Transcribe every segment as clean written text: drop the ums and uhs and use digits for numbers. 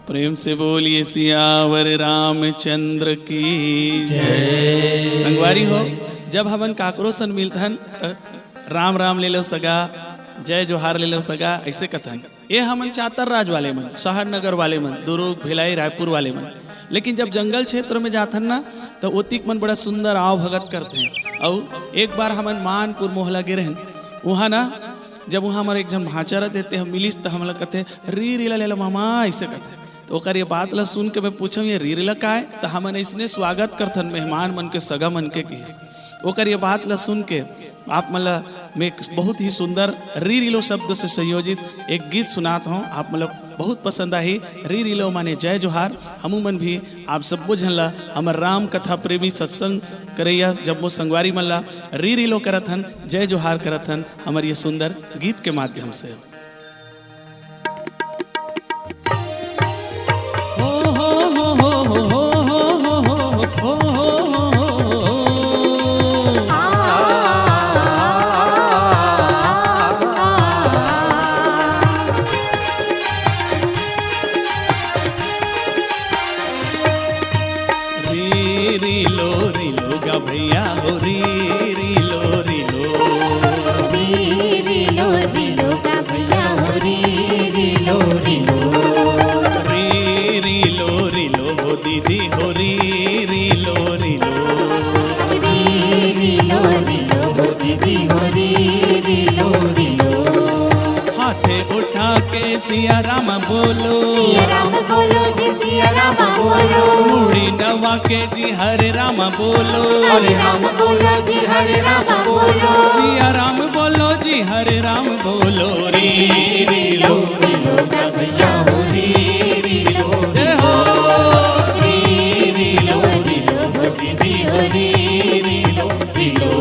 प्रेम से बोलिए सियावर रामचंद्र की जय। संगवारी हो, जब हमन काकरो सन मिलतन राम राम ले लो सगा, जय जोहार ले लो सगा, ऐसे कथन। ये हमन चातर राज वाले मन, शहर नगर वाले मन, दुर्ग भिलाई रायपुर वाले मन। लेकिन जब जंगल क्षेत्र में जाथन ना तो ओतिक मन बड़ा सुंदर आव भगत करते हैं। और एक बार हमन मानपुर मोहला गे रहन, वहाँ ना जब वहाँ हमारे एक जन भाचा रहते हम मिलिस तो हम लोग कहते री रीला ले लो मामा, ऐसे कहते। तो ओकर ये बात ला सुन के मैं पूछूँ ये री रीला का है, तो हमन इसने स्वागत करथन मेहमान मन के सगा मन के की। ओकर ये बात ला सुन के आप मतलब मैं बहुत ही सुंदर री रीलो शब्द से संयोजित एक गीत सुनाता हूँ। आप मतलब बहुत पसंद आई। री रीलो माने जय जोहार। हमू मन भी आप सब बुझला हमर राम कथा प्रेमी सत्संग करैया जब वो संगवारी मल्ला री रीलो करत हन, जय जोहार करत हन हमर ये सुंदर गीत के माध्यम से। भैया हो री रीलो रीलो, री रीलो रीलो का भैया हो री रीलो रीलो, री रीलो रीलो हो दीदी हो री रीलो रीलो, री रीलो रीलो हो दीदी हो री रीलो रीलो। हाथे उठा के सिया राम बोलो, सिया राम बोलो जी सिया राम बोलो, मुड़ी नवा के जी हरे राम बोलो, हरे राम बोलो जी हरे राम बोलो, सिया राम बोलो जी हरे राम बोलो। री रीलो रीलो का भैया हो री रीलो जय हो, री रीलो रीलो हो दीदी हो री रीलो रीलो।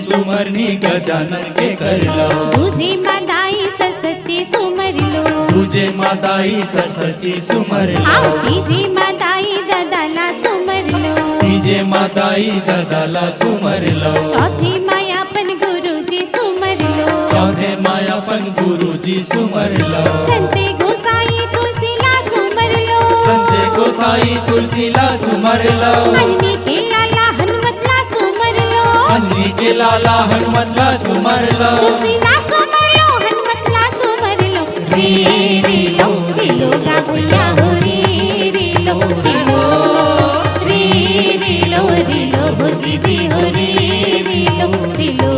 सुमरनी गजानन के कर लो, तुझे मादाई सरस्वती सुमर लो, तुझे मादाई सरस्वती सुमर आओ लो, तीजे मादाई ददाला सुमर लो, तीजे मादाई ददाला सुमर लो, चौथी मायापन गुरु जी सुमर लो, चौथे मायापन गुरु जी सुमर लो, संते गोसाई तुलसीला सुमर लो, संते गोसाई तुलसीला सुमर लो, अंजनी के लाला हनुमतला सुमर लो, अंजनी के लाला हनुमतला सुमर लो, तुलसीला सुमर लो हनुमतला सुमर लो। री रीलो रीलो का भैया हो री रीलो रीलो, री रीलो रीलो हो दीदी हो री रीलो रीलो।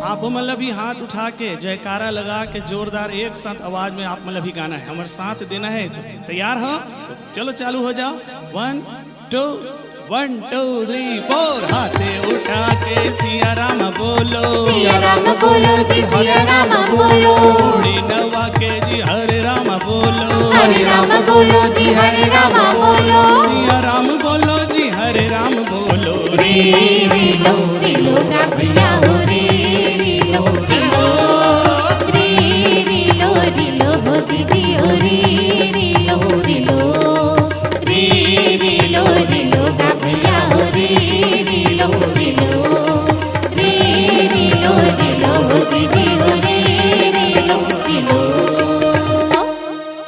आप मतलब भी हाथ उठा के जयकारा लगा के जोरदार एक साथ आवाज में आप मतलब भी गाना है, हमारे साथ देना है। तो तैयार हो तो चलो चालू हो जाओ। 1 2 1 2 3 4 हाथे उठा के सिया राम बोलो, सिया राम बोलो जी सिया राम बोलो, मुड़ी नवा के जी हरे राम बोलो, हरे राम बोलो जी हरे राम बोलो, सिया राम बोलो जी हरे राम बोलो। री रीलो रीलो का भैया हो री रीलो रीलो, री रीलो रीलो हो दीदी हो री रीलो रीलो, री रीलो रीलो का भैया हो री रीलो रीलो, री रीलो रीलो हो दीदी हो री रीलो रीलो।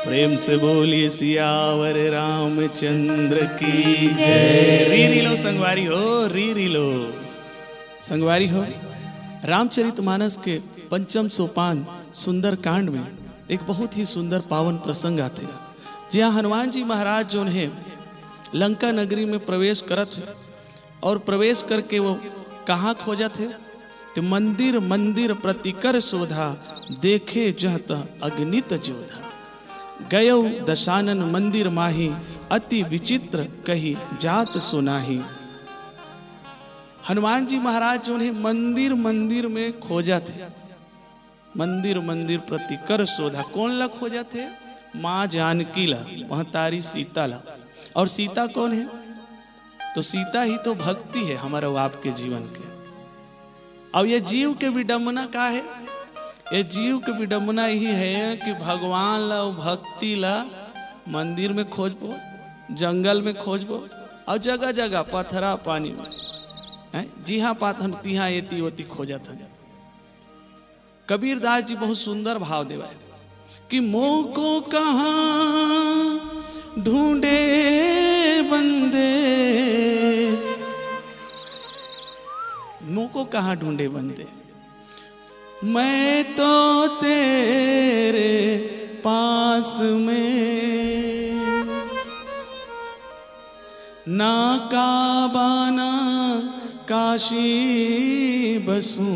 प्रेम से बोलिए सियावर रामचंद्र की जय। री रीलो संगवारी हो, री रीलो संगवारी हो। रामचरितमानस के पंचम सोपान सुंदर कांड में एक बहुत ही सुंदर पावन प्रसंग आते हैं, जहाँ हनुमान जी महाराज जो है लंका नगरी में प्रवेश करत है और प्रवेश करके वो कहाँ खोजा थे तो मंदिर मंदिर प्रतिकर शोधा, देखे जहत अग्नित जोधा, गयो दशानन मंदिर माही, अति विचित्र कही जात सुनाही। हनुमान जी महाराज जो उन्हें मंदिर मंदिर में खोजा थे मंदिर मंदिर प्रति कर शोधा। कौन ला खोजा थे? माँ जानकी ला, वहाँ तारी सीता ला। और सीता कौन है? तो सीता ही तो भक्ति है हमारा वो आपके जीवन के। अब ये जीव के विडंबना का है? ये जीव के विडंबना यही है कि भगवान ला भक्ति ला मंदिर में खोजबो, जंगल में खोजबो, और जगह जगह पथरा पानी में जिहा पाथन तिहा एती ओती खोजत हन। कबीर दास जी बहुत सुंदर भाव देवा है कि मोह को कहाँ ढूंढे बंदे, मोह को कहाँ ढूंढे बंदे, मैं तो तेरे पास में, ना काबा ना काशी बसूं,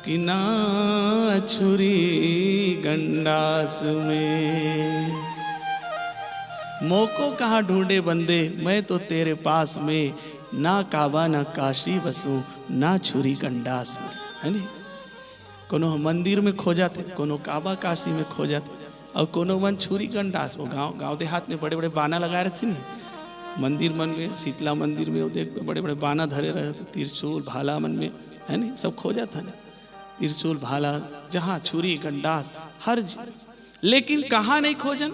कि ना छुरी गंडास में। मोको कहाँ ढूंढे बंदे, मैं तो तेरे पास में, ना काबा ना काशी बसूं, ना छुरी गंडास में। है नी? कोनो मंदिर में खो जाते, कोनो काबा काशी में खो जाते, और कोनो मन छुरी गंडास। वो गांव देहात में बड़े बड़े बाना लगा रहे थे नी, मंदिर मन में, शीतला मंदिर में वो देख बड़े बड़े बाना धरे रहे थे, त्रिशूल भाला मन में, है नी? सब खो जाता ना, त्रिशूल भाला, जहाँ छुरी गंडास हर। लेकिन कहाँ नहीं खोजन?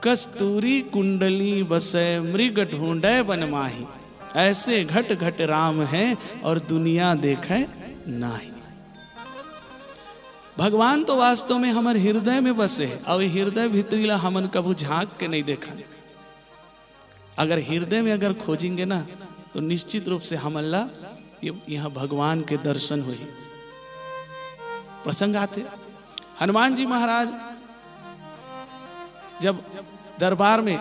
कस्तूरी कुंडली बसे मृग ढूंढे बनमाही, ऐसे घट घट राम है और दुनिया देखे नाही। भगवान तो वास्तव में हमारे हृदय में बसे है, और हृदय भीतरी ला हमन कभी झांक के नहीं देखा। अगर हृदय में अगर खोजेंगे ना तो निश्चित रूप से हमल्ला यहाँ भगवान के दर्शन हुए। प्रसंग आते, हनुमान जी महाराज जब दरबार में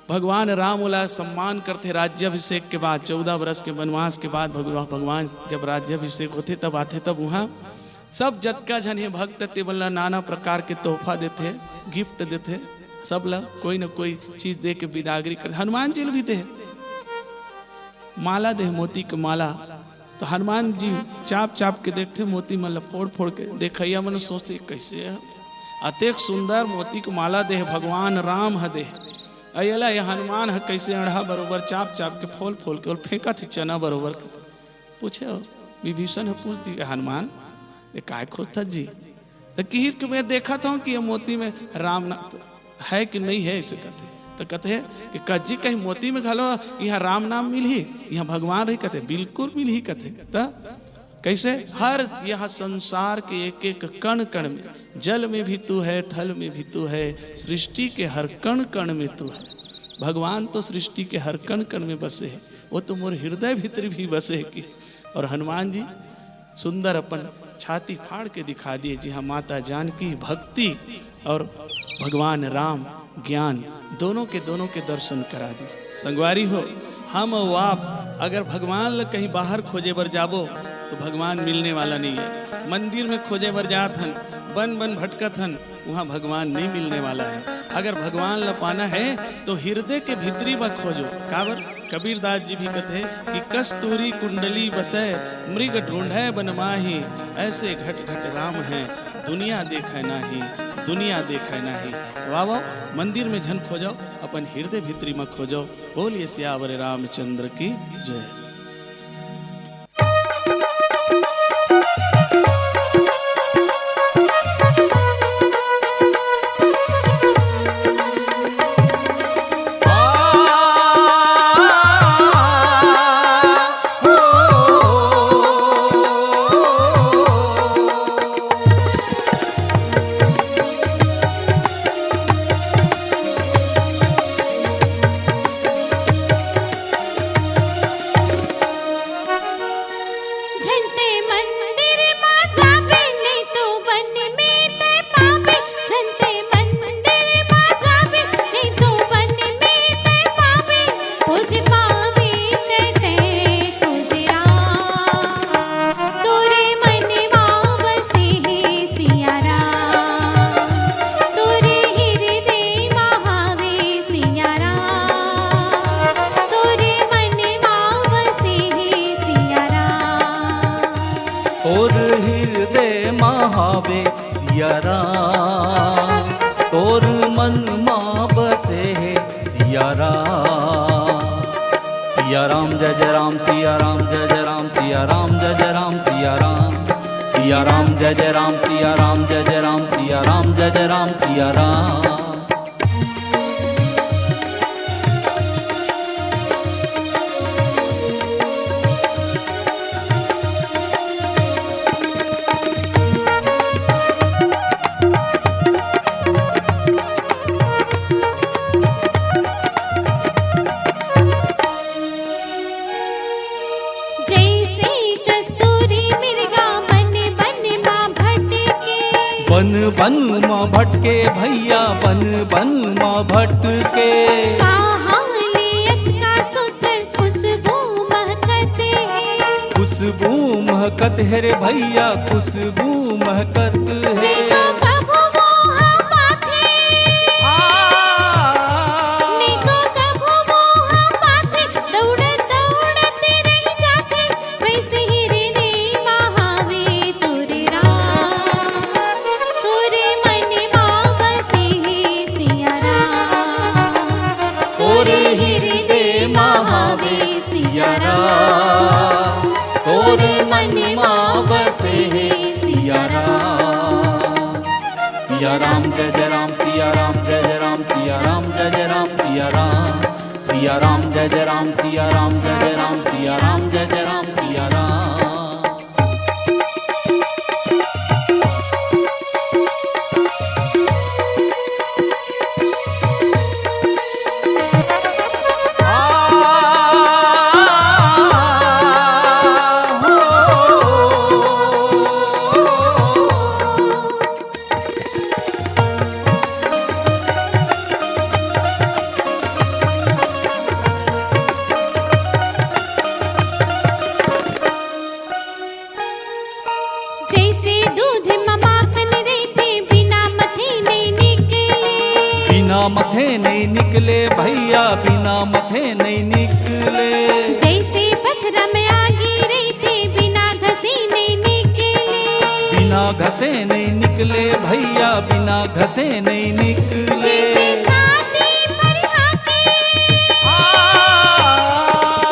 भगवान राम वाला सम्मान करते, राज्याभिषेक के बाद 14 वर्ष के वनवास के बाद भगवान जब राज्याभिषेक होते तब आते, तब वहाँ सब जतका जन है भक्त ते बल्ला नाना प्रकार के तोहफा देते, गिफ्ट देते, सब ला कोई न कोई चीज दे के विदागरी करते। हनुमान जी भी दे माला दे, मोती के माला। तो हनुमान जी चाप चाप के देखते, मोती माला फोड़ फोड़ के देखैया मन सोचते कैसे है, अतेक सुंदर मोती के माला दे भगवान राम ह दे, अयला ये हनुमान है कैसे अढ़ा बरोबर चाप चाप के फोल फोल के और फेंका थी चना बरोबर के। पूछे विभीषण है, पूछ दी हनुमान ये काय खोजता जी? तो किहिर के मैं देखा था कि ये मोती में राम है कि नहीं है, इसे कहते। तो कहते हैं कि कज्जी कहीं मोती में घलो यहाँ राम नाम मिल ही, यहाँ भगवान रही, कहते बिल्कुल मिल ही। कहते तो कैसे? हर यहाँ संसार के एक एक कण कण में, जल में भी तू है, थल में भी तू है, सृष्टि के हर कण कण में तू है। भगवान तो सृष्टि के हर कण कण में बसे है, वो तो मोर हृदय भीतर भी बसे है कि। और हनुमान जी सुंदर अपन छाती फाड़ के दिखा दिए, जी हाँ माता जानकी भक्ति और भगवान राम ज्ञान दोनों के दर्शन करा दी। संगवारी हो, हम और आप अगर भगवान ल कहीं बाहर खोजे बर जाबो तो भगवान मिलने वाला नहीं है। मंदिर में खोजे बर जात हन, बन बन भटकत हन, वहाँ भगवान नहीं मिलने वाला है। अगर भगवान ल पाना है तो हृदय के भीतरी में खोजो। काबर कबीर दास जी भी कहते हैं कि कस्तूरी कुंडली बसे मृग ढूंढे बनमाही, ऐसे घट घट राम है दुनिया देखे नाही, दुनिया देखे नाही। तो आओ मंदिर में झन खोजो, अपन हृदय भीतरी में खोजो। बोलिए सियावर रामचंद्र की जय। सिया राम, तोर मन माँ बसे है सिया राम। सिया राम जय जय राम, सिया राम जय जय राम, सिया राम जय जय राम, सिया राम। सिया राम जय जय राम, सिया राम जय जय राम, सिया राम जय जय राम, सिया राम। बन बन माँ भटके भैया, बन बन माँ भटके। खुशबू महकत है रे भैया, खुशबू महकत है। सिया राम जय जय राम, सिया राम जय जय राम, सिया राम जय जय राम, सिया राम। सिया राम जय जय राम, सिया राम जय जय राम, सिया राम जय जय राम, सिया राम। मथे नहीं निकले भैया, बिना मथे नहीं निकले। जैसे पत्थर में आगी रहते, बिना घसे नहीं निकले। बिना घसे नहीं निकले भैया, बिना घसे नहीं निकले। जैसे छाती पर हाके,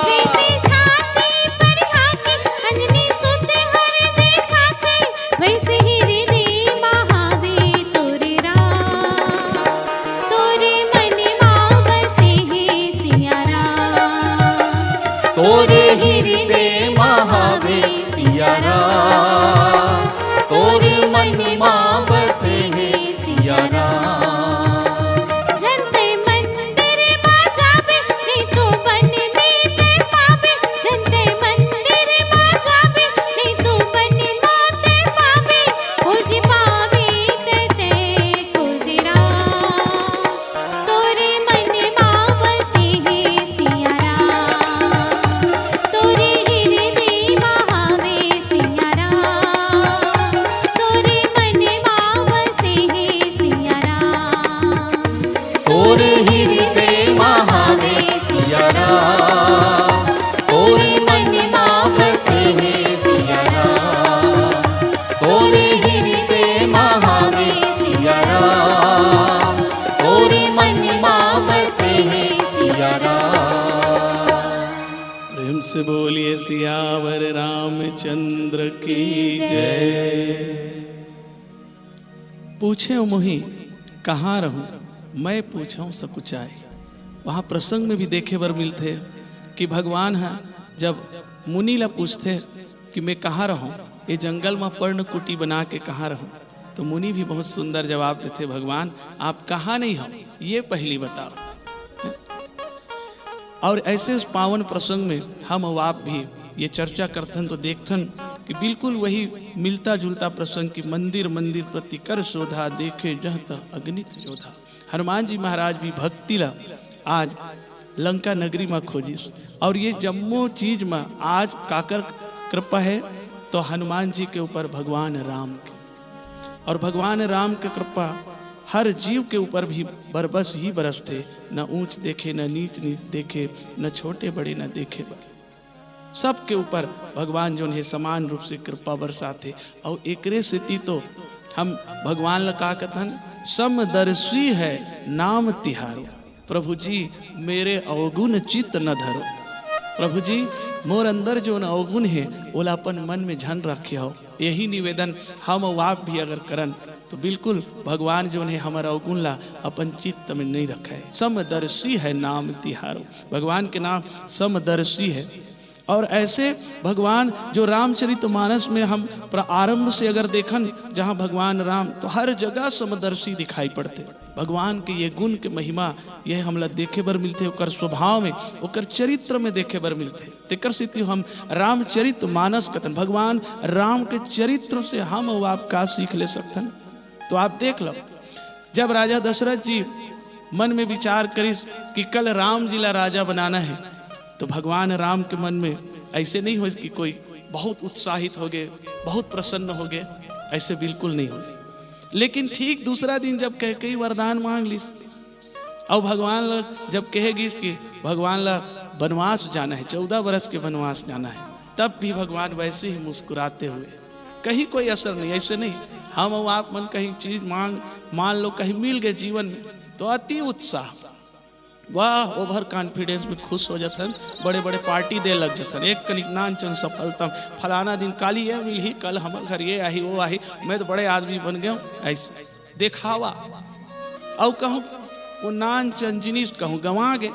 जैसे छाती पर हाके, अंजनी सुध हर देखाते, वैसे ही हृदय महावे तोरे राम। तोरे मन माँ बसे है सिया राम, तोरे हृदय महावे सिया राम, तोरे मन माँ बसे है सिया राम। जनते मंदिर माँ जावे, नहीं तो वन में ते पावे। जनते मंदिर माँ जावे, नहीं तो वन में ते पावे। खोज पावे ते खोज राम, तोरे मन माँ बसे है सिया राम। तोरे हृदय महावे सिया राम, तोरे मन माँ बसे है सिया राम। तोरे हृदय महावे सिया राम, तोरे मन माँ बसे है सिया राम। तोरे हृदय महावे सिया राम, तोरे मन माँ बसे है सिया राम। प्रेम से बोलिए सियावर रामचंद्र की जय। पूछे मोही कहाँ रहूं, मैं पूछूं सकुचाई। वहाँ प्रसंग में भी देखे बर मिलते कि भगवान है जब मुनि ला पूछते कि मैं कहाँ रहूं, ये जंगल में पर्णकुटी बना के कहाँ रहूं, तो मुनि भी बहुत सुंदर जवाब देते, भगवान आप कहाँ नहीं हो ये पहली बताओ। और ऐसे उस पावन प्रसंग में हम और आप भी ये चर्चा करथन तो देखथन कि बिल्कुल वही मिलता जुलता प्रसंग की मंदिर मंदिर प्रति कर शोधा, देखे जहत अग्नित योधा। हनुमान जी महाराज भी भक्ति ला आज लंका नगरी में खोजिस, और ये जम्मो चीज में आज काकर कृपा है तो हनुमान जी के ऊपर भगवान राम के, और भगवान राम के कृपा हर जीव के ऊपर भी बरबस ही बरसते। न ऊंच देखे न नीच नीच देखे, न छोटे बड़े न देखे बड़े, सबके ऊपर भगवान जो है समान रूप से कृपा बरसाते। और एकरे से तो हम भगवान ला का कथन समदर्शी है नाम तिहारो। प्रभु जी मेरे अवगुण चित्त न धरो। प्रभु जी मोर अंदर जो न अवगुण है ओला अपन मन में झन रखे हो। यही निवेदन हम आप भी अगर करन तो बिल्कुल भगवान जो है हमारा अवगुण ला अपन चित्त में नहीं रखा है। समदर्शी है नाम तिहारो, भगवान के नाम समदर्शी है। और ऐसे भगवान जो रामचरितमानस में हम प्रारंभ से अगर देखन जहाँ भगवान राम तो हर जगह समदर्शी दिखाई पड़ते। भगवान के ये गुण के महिमा यह हमला देखे बर मिलते, ओकर स्वभाव में ओकर चरित्र में देखे बर मिलते। तेकर सिद्धि हम रामचरितमानस कथन भगवान राम के चरित्र से हम वो आप का सीख ले सकथन। तो आप देख लो जब राजा दशरथ जी मन में विचार करिस कि कल राम जी ला राजा बनाना है तो भगवान राम के मन में ऐसे नहीं हो कि कोई बहुत उत्साहित हो गए, बहुत प्रसन्न हो गए, ऐसे बिल्कुल नहीं हो। लेकिन ठीक दूसरा दिन जब कह कई वरदान मांग लीस और भगवान ला जब कहेगी कि भगवान ला वनवास जाना है, 14 वर्ष के वनवास जाना है, तब भी भगवान वैसे ही मुस्कुराते हुए, कहीं कोई असर नहीं। ऐसे नहीं हम और आप मन कहीं चीज मान लो कहीं मिल गए जीवन में तो अति उत्साह, वाह ओवर कॉन्फिडेंस में खुश हो जाथन, बड़े बड़े पार्टी दे लग जाथन। एक कनिक नानचन सफलता फलाना दिन काली ये मिल ही, कल हमारे घर ये आई वो आई, मैं तो बड़े आदमी बन गया। ऐसे देखावा और कहूँ वो नानचन जिनिस कहूँ गंवा गए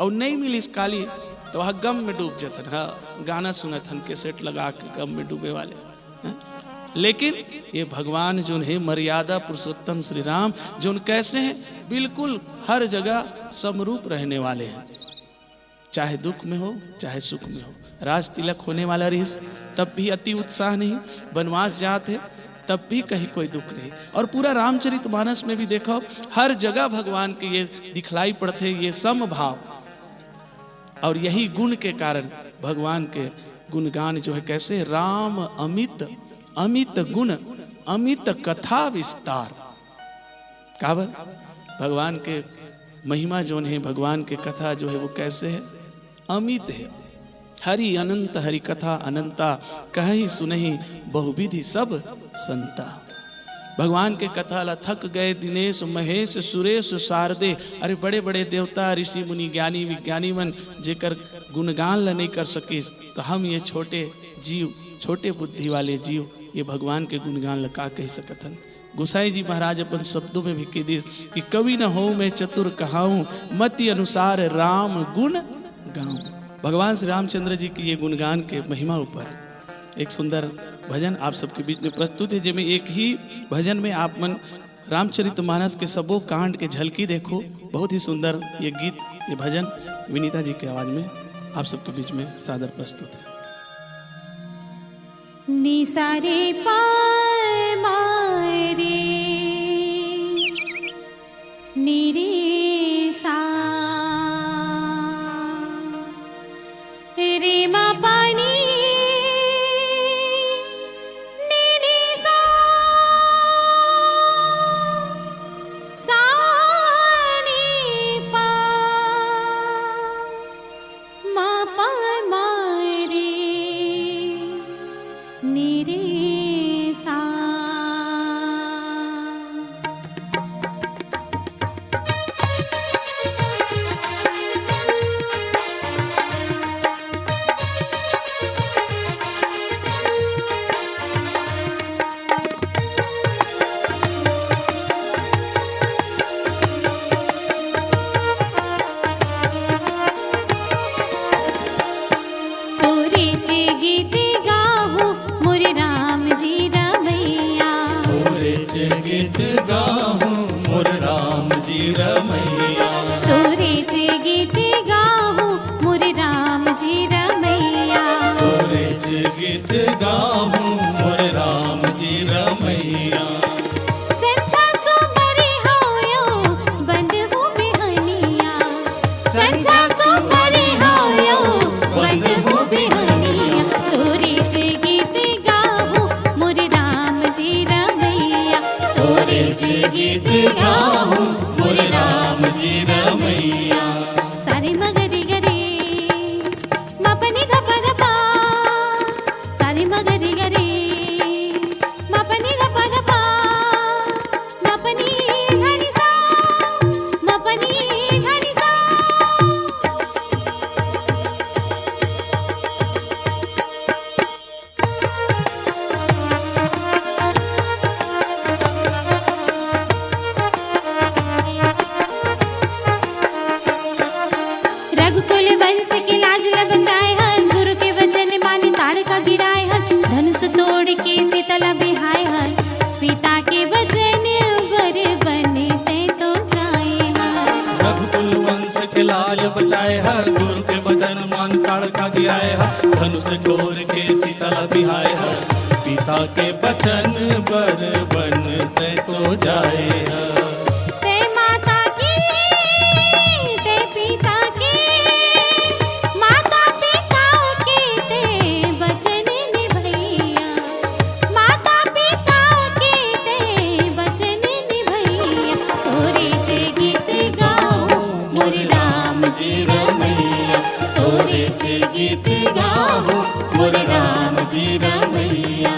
और नहीं मिली इस काली तो वह गम में डूब जाथन। हाँ गाना सुनथन कैसेट लगा के गम में डूबे वाले। हाँ? लेकिन ये भगवान जो है मर्यादा पुरुषोत्तम श्री राम जो कैसे हैं, बिल्कुल हर जगह समरूप रहने वाले हैं, चाहे दुख में हो चाहे सुख में हो। राज तिलक होने वाला रहीस तब भी अति उत्साह नहीं, वनवास जाते तब भी कहीं कोई दुख नहीं। और पूरा रामचरितमानस में भी देखो हर जगह भगवान के ये दिखलाई पड़ते ये समभाव। और यही गुण के कारण भगवान के गुणगान जो है कैसे राम अमित अमित गुण अमित कथा विस्तार। काबर भगवान के महिमा जो है, भगवान के कथा जो है वो कैसे है, अमित है। हरि अनंत हरि कथा अनंता कहीं सुनहि बहुविधि सब संता। भगवान के कथा ला थक गए दिनेश महेश सुरेश शारदे। अरे बड़े बड़े देवता ऋषि मुनि ज्ञानी विज्ञानी मन जेकर गुणगान ला नहीं कर सके तो हम ये छोटे जीव, छोटे बुद्धि वाले जीव ये भगवान के गुणगान ला का कह सकथन। गोसाई जी महाराज अपन शब्दों में भी कह दिए कि कवि न हो मैं चतुर कहाऊं, मति अनुसार राम गुण गाऊं। भगवान श्री रामचंद्र जी की ये गुणगान के महिमा ऊपर एक सुंदर भजन आप सबके बीच में प्रस्तुत है, जिसमें एक ही भजन में आप मन रामचरितमानस के सबों कांड के झलकी देखो। बहुत ही सुंदर ये गीत, ये भजन विनीता जी के आवाज में आप सबके बीच में सादर प्रस्तुत है। निसारे पाए मारे निरे सा रे मा पानी निरे सा सा रे पा मा पा मारे निरे सा। तोरे जे गीत गाहूं मोरे राम जी रमैया, तोरे जे गीत गाहूं मोर राम जी रमैया, तोरे जे गीत गाहूं मोरे राम जी रमैया, तोरे जे गीत गाहूं मोर राम जी रमैया। संझा सुमरी होयो बंद हो बिहनिया, संझा सुमरी होयो बंद हो बिहनिया, तोरे जे गीत गाहूं मोरे राम जी रमैया, तोरे जे गीत गाहूं मोर राम जी रमैया। सारे मगरी गरे मा पनि ध प ध पा, सारे मगरी गरे वंश की लाज न बचाए हंस, गुरु के वचन माने ताड़का गिराए हंस, धनुष तोड़ के सीतला बिहाए हंस, पिता के वचन बर बनते तो जाए हंस। रघुकुल वंश के लाज बचाए है, गुरु के वचन मान ताड़का गिराए है, धनुष तोड़ के सीतला बिहाए है, पिता के वचन बर बनते तो जाए है। ते माता की ते पिता के, माता पिता के ते वचन निभैया, माता पिता के ते वचन निभैया, तोरे जे गीत गाओ मोर राम जी रमैया, तोरे जे गीत गाओ मोर राम जी रमैया।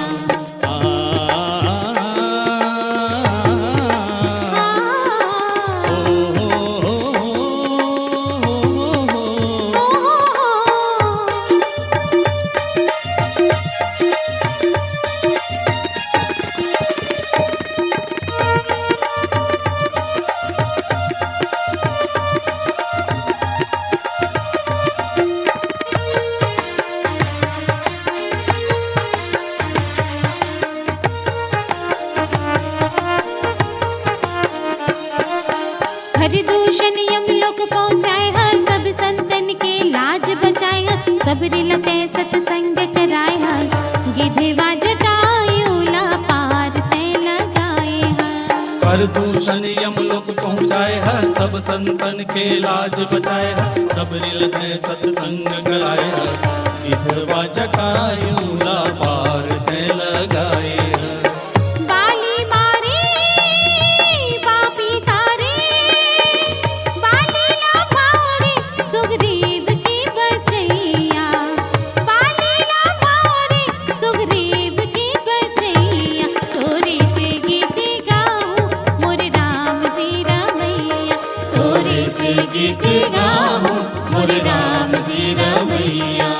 हरिदूषण यमलोक पहुँचाए हर, सब संतन के लाज बचाए हर, सबरी लते सत्संग कराए हर, गिधवा जटायूला पार ते लगाए हर। हरदूषण यमलोक पहुँचाए है, सब संतन के लाज बचाए है, सबरी लते सत्संग कराए है, गिधवा जटायूला पार ते लगाए है। बाली मारे पापी तारे, बाली ला मारे सुग्रीव की बचैया, बाली ला मारे सुग्रीव की बचैया, तोरे जे गीत गाओ मोर राम जी रमैया, तोरे जे गीत गाओ मोर राम जी रमैया।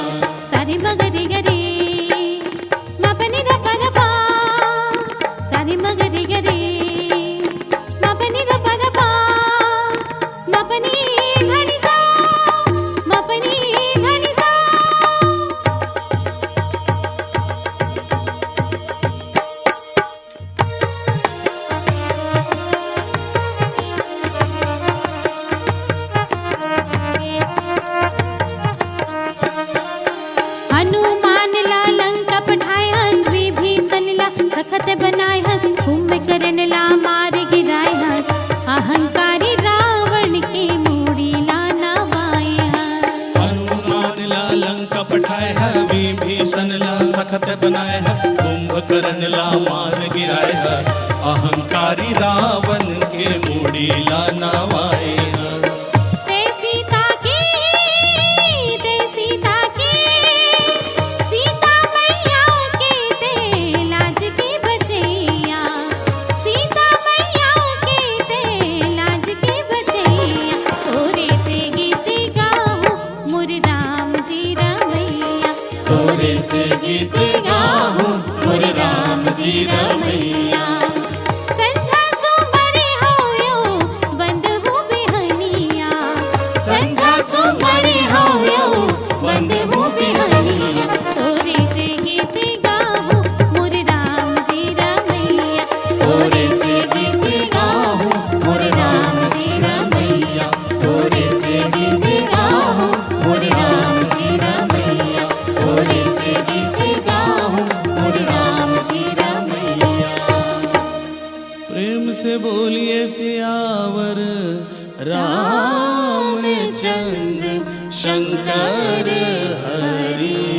सारे मगरी गरे मपनी ध पद पा, सारे मगरी गरे मपनी ध पद पा, मपनी धनि सा, मपनी धनि सा। हनुमान ला लंका पठाए हंस, विभीषण ला तखत बनाए हंस, कुंभकर्ण ला मार गिराए हंस, अहंकारी रावण के मूड़ी ला नवाए हंस। हनुमान ला लंका पठाए है, विभीषण ला सखत बनाए है, कुंभकर्ण ला मार गिराए है, अहंकारी रावण के मूड़ी ला नवाए है। ते सीता के, ते सीता के, सीता मैया के ते लाज की बचैया, सीता मैया के ते लाज की बचैया, तोरे जे गीत गाओ मोर राम जी रमैया, तोरे जे गीत गाओ मोर राम जी रमैया। संझा सुमरि होयो बंद हो बिहनिया, संझा सुमरि होयो बंद हो बिहनिया, तोरे जे गीत गाओ मोर राम जी रमैया, तोरे जे गीत गाओ मोर राम जी रमैया, तोरे जे गीत गाओ मोर राम जी रमैया, तोरे जे गीत गाओ मोर राम जी रमैया। प्रेम से बोलिए सियावर रामचंद्र शंकर हरि।